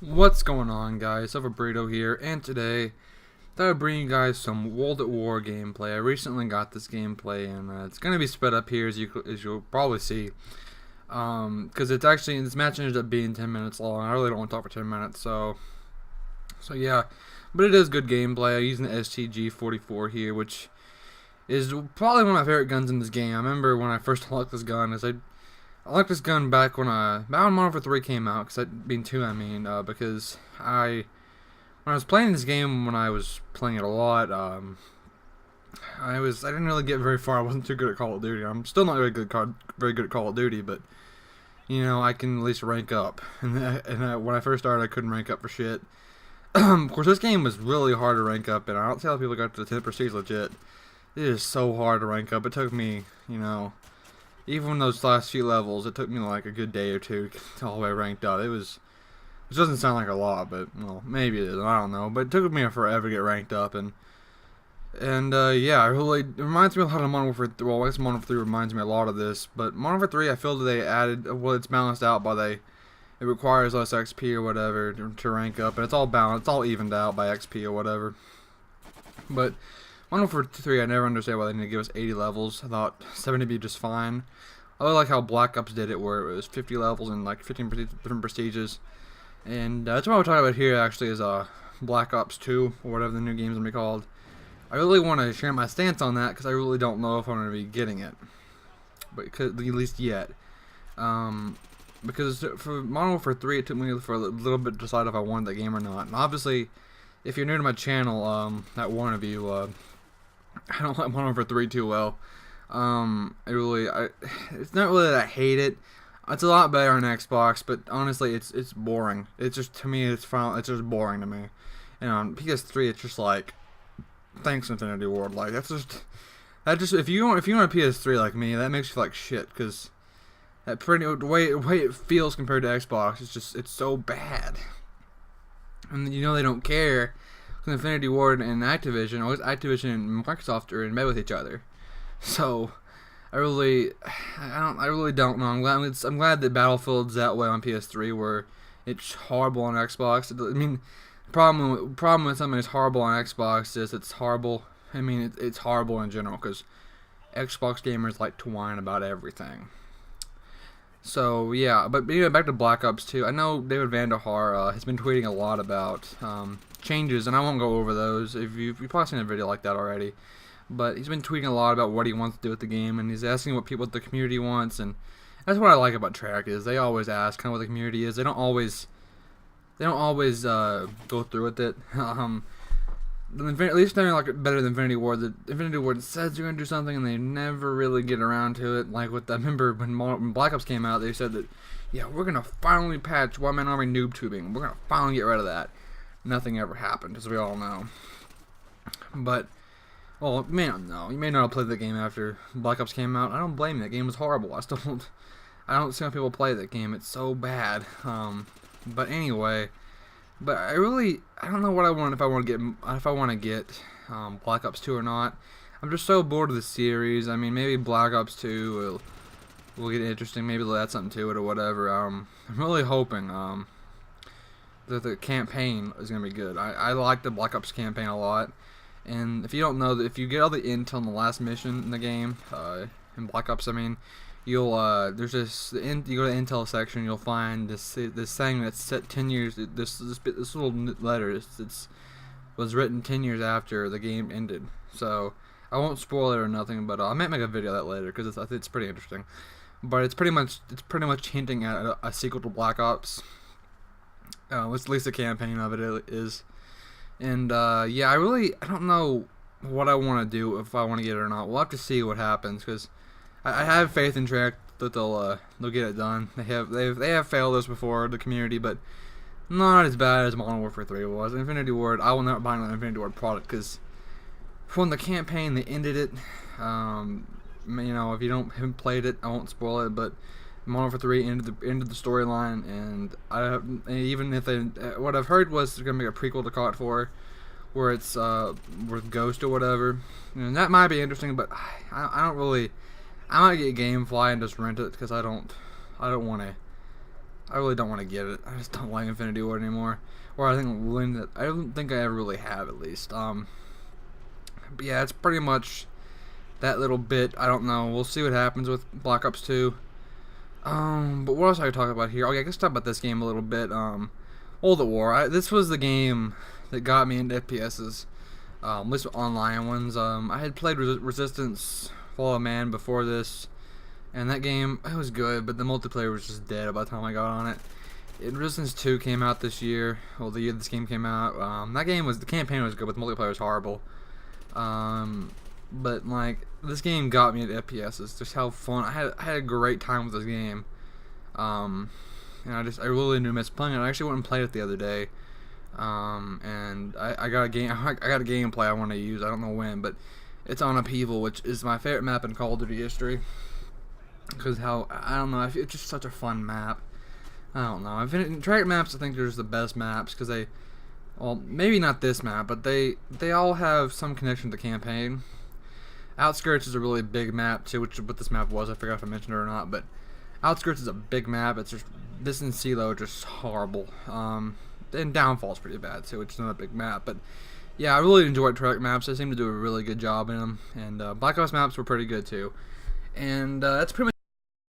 What's going on, guys? Burrito here, and today I thought I'd bring you guys some World at War gameplay. I recently got this gameplay, and it's gonna be sped up here, as you'll probably see. Because this match ended up being 10 minutes long. I really don't want to talk for 10 minutes, so yeah. But it is good gameplay. I'm using the STG-44 here, which is probably one of my favorite guns in this game. I remember when I first unlocked this gun, I like this gun back when Modern Warfare 3 came out, because when I was playing this game, when I was playing it a lot, I didn't really get very far. I wasn't too good at Call of Duty. I'm still not very good at Call of Duty, but I can at least rank up. And when I first started, I couldn't rank up for shit. Of course, this game was really hard to rank up, and I don't see how people got to the 10 prestige legit. It is so hard to rank up. It took me, even those last few levels, it took me like a good day or two to get all the way ranked up. Which doesn't sound like a lot, but well, maybe it is. I don't know. But it took me forever to get ranked up, and yeah, it reminds me a lot of Modern Warfare 3. Well, I guess Modern Warfare 3 reminds me a lot of this, but Modern Warfare 3, I feel that they added, well, it's balanced out by it requires less XP or whatever to rank up, and it's all balanced, it's all evened out by XP or whatever. But Modern Warfare 3, I never understand why they need to give us 80 levels. I thought 70 would be just fine. I really like how Black Ops did it, where it was 50 levels and like 15 different prestiges. And that's what we're talking about here, actually, is Black Ops 2, or whatever the new game's gonna be called. I really want to share my stance on that, because I really don't know if I'm going to be getting it. But at least yet. Because for Modern Warfare 3, it took me for a little bit to decide if I wanted the game or not. And obviously, if you're new to my channel, that one of you, I don't like Modern Warfare 3 too well. It's not really that I hate it. It's a lot better on Xbox, but honestly, it's boring. It's just, to me, it's just boring to me. And on PS3, it's just like, thanks Infinity Ward. Like if you want a PS3 like me, that makes you feel like shit, because the way it feels compared to Xbox, it's so bad. And they don't care. Infinity Ward and Activision, or Activision and Microsoft are in bed with each other. So I really don't know. I'm glad that Battlefield's that way on PS3, where it's horrible on Xbox. I mean, problem with something that's horrible on Xbox is it's horrible. I mean, it's horrible in general, because Xbox gamers like to whine about everything. So yeah, but back to Black Ops 2. I know David Vandehar has been tweeting a lot about changes, and I won't go over those. If you've probably seen a video like that already, but he's been tweeting a lot about what he wants to do with the game, and he's asking what the community wants, and that's what I like about Treyarch, is they always ask kind of what the community is. They don't always go through with it. At least they're like better than Infinity Ward. The Infinity Ward says they're gonna do something, and they never really get around to it. Like I remember when Black Ops came out, they said that, yeah, we're gonna finally patch One Man Army noob tubing. We're gonna finally get rid of that. Nothing ever happened, as we all know. But, well, you may not know. You may not have played the game after Black Ops came out. I don't blame you. That game was horrible. I don't see how people play that game. It's so bad. But anyway. But I don't know what I want, if I want to get Black Ops 2 or not. I'm just so bored of the series. I mean, maybe Black Ops 2 will get interesting. Maybe they'll add something to it or whatever. I'm really hoping that the campaign is gonna be good. I like the Black Ops campaign a lot. And if you don't know, if you get all the intel in the last mission in the game, in Black Ops, I mean, you'll you go to the intel section, you'll find this thing that's set 10 years. This little letter was written 10 years after the game ended. So I won't spoil it or nothing, but I might make a video of that later, because I think it's pretty interesting. But it's pretty much hinting at a sequel to Black Ops. At least the campaign of it is. And yeah, I don't know what I want to do, if I want to get it or not. We'll have to see what happens, because I have faith in Treyarch that they'll get it done. They have failed us before, the community, but not as bad as Modern Warfare 3 was. Infinity Ward, I will not buy another Infinity Ward product, because from the campaign they ended it. If you haven't played it, I won't spoil it, but Modern Warfare 3 ended the storyline, and even if what I've heard was they're gonna make a prequel to COD 4, where it's with Ghost or whatever, and that might be interesting, but I don't really. I might get GameFly and just rent it, because I don't want to I really don't want to get it. I just don't like Infinity Ward anymore. Or I don't think I ever really have, at least. But yeah, it's pretty much that little bit. I don't know. We'll see what happens with Black Ops 2. But what else I could talk about here? Okay, I guess talk about this game a little bit. World at War. This was the game that got me into FPSs. At least online ones. I had played Resistance Fall of Man before this, and that game, it was good, but the multiplayer was just dead by the time I got on it. Resistance 2 came out this year. Well, the year this game came out. The campaign was good, but the multiplayer was horrible. But like, this game got me into FPSs. Just how fun. I had a great time with this game. And I really knew miss playing it. I actually went and played it the other day. And I got a gameplay I want to use. I don't know when, but it's on Upheaval, which is my favorite map in Call of Duty history. Because I don't know, it's just such a fun map. I don't know. Treyarch maps, I think they're just the best maps because well, maybe not this map, but they all have some connection to the campaign. Outskirts is a really big map too, which is what this map was. I forgot if I mentioned it or not, but Outskirts is a big map. It's just this and CeeLo are just horrible. And Downfall's pretty bad too, which is not a big map, but yeah, I really enjoyed Treyarch maps. They seem to do a really good job in them, and Black Ops maps were pretty good too. And that's pretty much